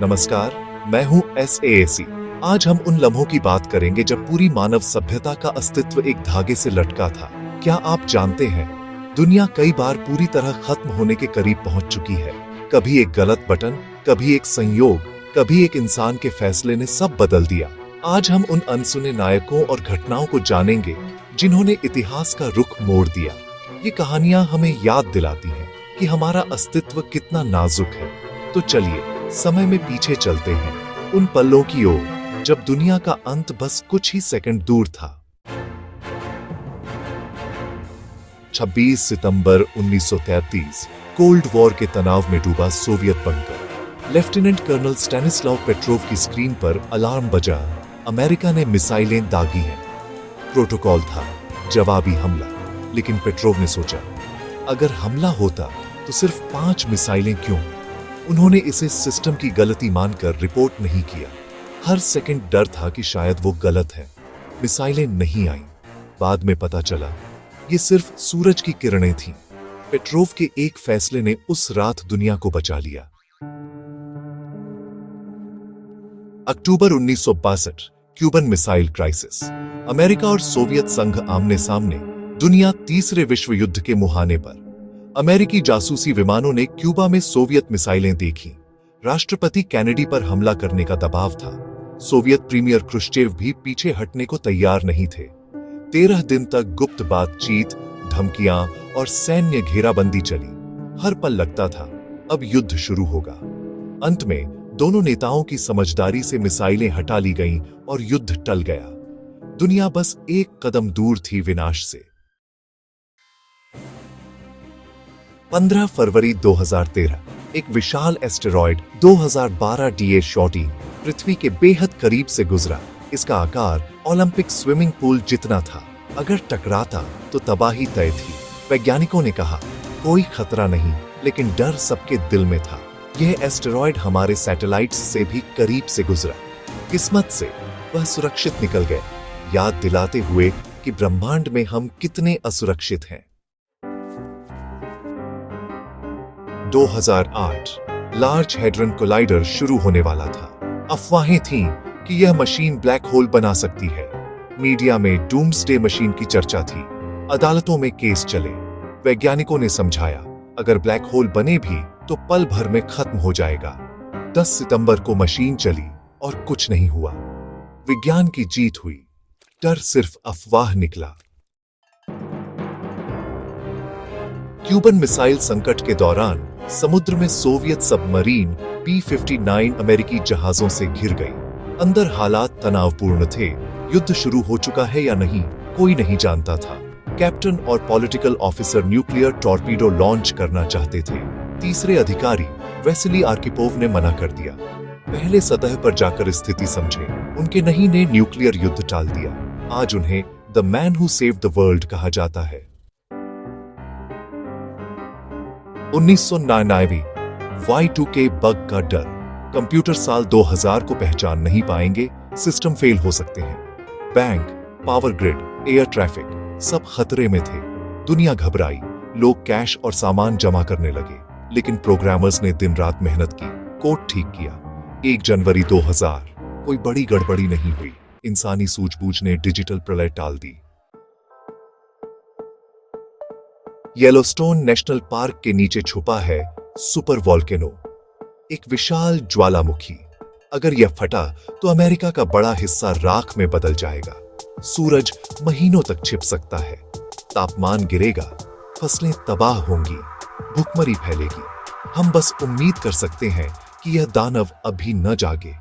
नमस्कार, मैं हूं SAAC। आज हम उन लम्हों की बात करेंगे जब पूरी मानव सभ्यता का अस्तित्व एक धागे से लटका था। क्या आप जानते हैं, दुनिया कई बार पूरी तरह खत्म होने के करीब पहुंच चुकी है। कभी एक गलत बटन, कभी एक संयोग, कभी एक इंसान के फैसले ने सब बदल दिया। आज हम उन अनसुने नायकों और घटनाओं को जानेंगे जिन्होंने इतिहास का रुख मोड़ दिया। ये कहानियां हमें याद दिलाती हैं कि हमारा अस्तित्व कितना नाजुक है। तो चलिए समय में पीछे चलते हैं, उन पलों की ओर जब दुनिया का अंत बस कुछ ही सेकंड दूर था। 26 सितंबर 1933, कोल्ड वॉर के तनाव में डूबा Soviet bunker. Lieutenant colonel Stanislav Petrov की स्क्रीन पर अलार्म बजा। अमेरिका ने मिसाइलें दागी हैं। प्रोटोकॉल था जवाबी हमला, लेकिन पेट्रोव ने सोचा, अगर हमला होता तो सिर्फ 5 मिसाइलें क्यों? उन्होंने इसे सिस्टम की गलती मानकर रिपोर्ट नहीं किया। हर सेकंड डर था कि शायद वो गलत है। मिसाइलें नहीं आईं। बाद में पता चला ये सिर्फ सूरज की किरणें थीं। पेट्रोव के एक फैसले ने उस रात दुनिया को बचा लिया। अक्टूबर 1962, क्यूबन मिसाइल क्राइसिस। अमेरिका और सोवियत संघ आमने सामने, दुनिया तीसरे विश्व युद्ध के मुहाने पर। अमेरिकी जासूसी विमानों ने क्यूबा में सोवियत मिसाइलें देखीं। राष्ट्रपति कैनेडी पर हमला करने का दबाव था। सोवियत प्रीमियर क्रुश्चेव भी पीछे हटने को तैयार नहीं थे। 13 दिन तक गुप्त बातचीत, धमकियां और सैन्य घेराबंदी चली। हर पल लगता था अब युद्ध शुरू होगा। अंत में दोनों नेताओं की समझदारी से मिसाइलें हटा ली गईं और युद्ध टल गया। दुनिया बस एक कदम दूर थी विनाश से। 15 फरवरी 2013, एक विशाल एस्टेरॉयड 2012 DA 14 पृथ्वी के बेहद करीब से गुजरा। इसका आकार ओलंपिक स्विमिंग पूल जितना था। अगर टकराता तो तबाही तय थी। वैज्ञानिकों ने कहा कोई खतरा नहीं, लेकिन डर सबके दिल में था। यह एस्टेरॉयड हमारे सैटेलाइट्स से भी करीब से गुजरा। किस्मत से वह सुरक्षित निकल गए, याद दिलाते हुए कि ब्रह्मांड में हम कितने असुरक्षित हैं। 2008, लार्ज हैड्रन कोलाइडर शुरू होने वाला था। अफवाहें थीं कि यह मशीन ब्लैक होल बना सकती है। मीडिया में डूम्सडे मशीन की चर्चा थी। अदालतों में केस चले। वैज्ञानिकों ने समझाया, अगर ब्लैक होल बने भी तो पल भर में खत्म हो जाएगा। 10 सितंबर को मशीन चली और कुछ नहीं हुआ। विज्ञान की जीत हुई। डर सिर्फ अफवाह निकला। क्यूबन मिसाइल संकट के दौरान समुद्र में सोवियत सबमरीन P-59 अमेरिकी जहाजों से घिर गई। अंदर हालात तनावपूर्ण थे। युद्ध शुरू हो चुका है या नहीं, कोई नहीं जानता था। कैप्टन और political officer nuclear torpedo launch करना चाहते थे। तीसरे अधिकारी वेसिली आर्किपोव ने मना कर दिया। पहले सतह पर जाकर स्थिति समझे। उनके नहीं ने न्यूक्लियर युद्ध टाल दिया। आज उन्हें the man who saved the world कहा जाता है। 1999, Y2K बग का डर। कंप्यूटर साल 2000 को पहचान नहीं पाएंगे, सिस्टम फेल हो सकते हैं। Bank, power grid, air traffic सब खतरे में थे। दुनिया घबराई। लोग कैश और सामान जमा करने लगे, लेकिन प्रोग्रामर्स ने दिन रात मेहनत की, कोड ठीक किया। 1 जनवरी 2000, कोई बड़ी गड़बड़ी नहीं हुई। इंसानी सूझबूझ ने डिजिटल प्रलय टाल दी। येलोस्टोन नेशनल पार्क के नीचे छुपा है सुपर वॉल्केनो, एक विशाल ज्वालामुखी। अगर यह फटा तो अमेरिका का बड़ा हिस्सा राख में बदल जाएगा। सूरज महीनों तक छिप सकता है। तापमान गिरेगा, फसलें तबाह होंगी, भूखमरी फैलेगी। हम बस उम्मीद कर सकते हैं कि यह दानव अभी न जागे।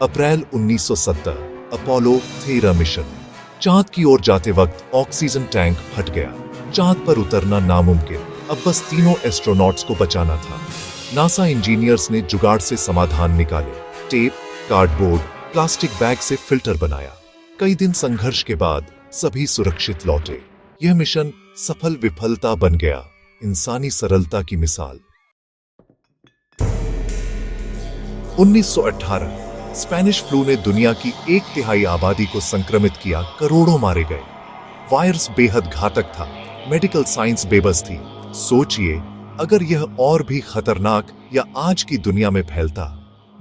अप्रैल 1970, अपोलो 13 मिशन। चांद की ओर जाते वक्त ऑक्सीजन टैंक फट गया। चांद पर उतरना नामुमकिन। अब बस तीनों एस्ट्रोनॉट्स को बचाना था। नासा इंजीनियर्स ने जुगाड़ से समाधान निकाले। टेप, कार्डबोर्ड, प्लास्टिक बैग से फिल्टर बनाया। कई दिन संघर्ष के बाद सभी सुरक्षित लौटे। यह मिशन सफल विफलता बन गया, इंसानी सरलता की मिसाल। 1918, स्पेनिश फ्लू ने दुनिया की 1/3 आबादी को संक्रमित किया। करोड़ों मारे गए। वायरस बेहद घातक था। मेडिकल साइंस बेबस थी। सोचिए, अगर यह और भी खतरनाक या आज की दुनिया में फैलता,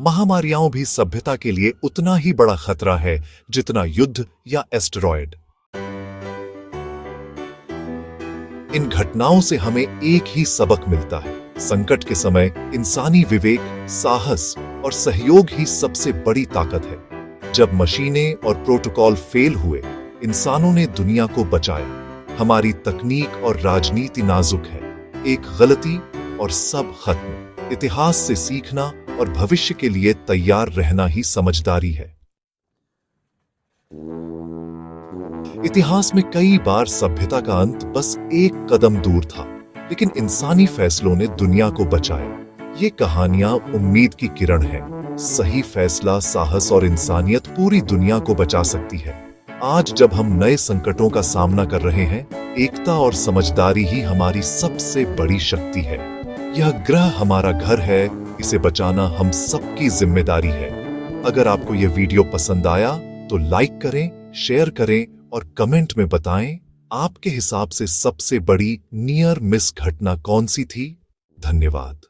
महामारियां भी सभ्यता के लिए उतना ही बड़ा खतरा है जितना युद्ध या एस्टेरॉयड। इन घटनाओं से हमें एक ही सबक मिलता है, संकट के समय इंसानी विवेक, साहस और सहयोग ही सबसे बड़ी ताकत है। जब मशीनें और प्रोटोकॉल फेल हुए, इंसानों ने दुनिया को बचाया। हमारी तकनीक और राजनीति नाजुक है, एक गलती और सब खत्म। इतिहास से सीखना और भविष्य के लिए तैयार रहना ही समझदारी है। इतिहास में कई बार सभ्यता का अंत बस एक कदम दूर था, लेकिन इंसानी फैसलों ने दुनिया को बचाया। ये कहानियां उम्मीद की किरण है। सही फैसला, साहस और इंसानियत पूरी दुनिया को बचा सकती है। आज जब हम नए संकटों का सामना कर रहे हैं, एकता और समझदारी ही हमारी सबसे बड़ी शक्ति है। यह ग्रह हमारा घर है, इसे बचाना हम सबकी जिम्मेदारी है। अगर आपको यह वीडियो पसंद आया तो लाइक करें, शेयर करें और कमेंट में बताएं आपके हिसाब से सबसे बड़ी नियर मिस घटना कौन सी थी। धन्यवाद।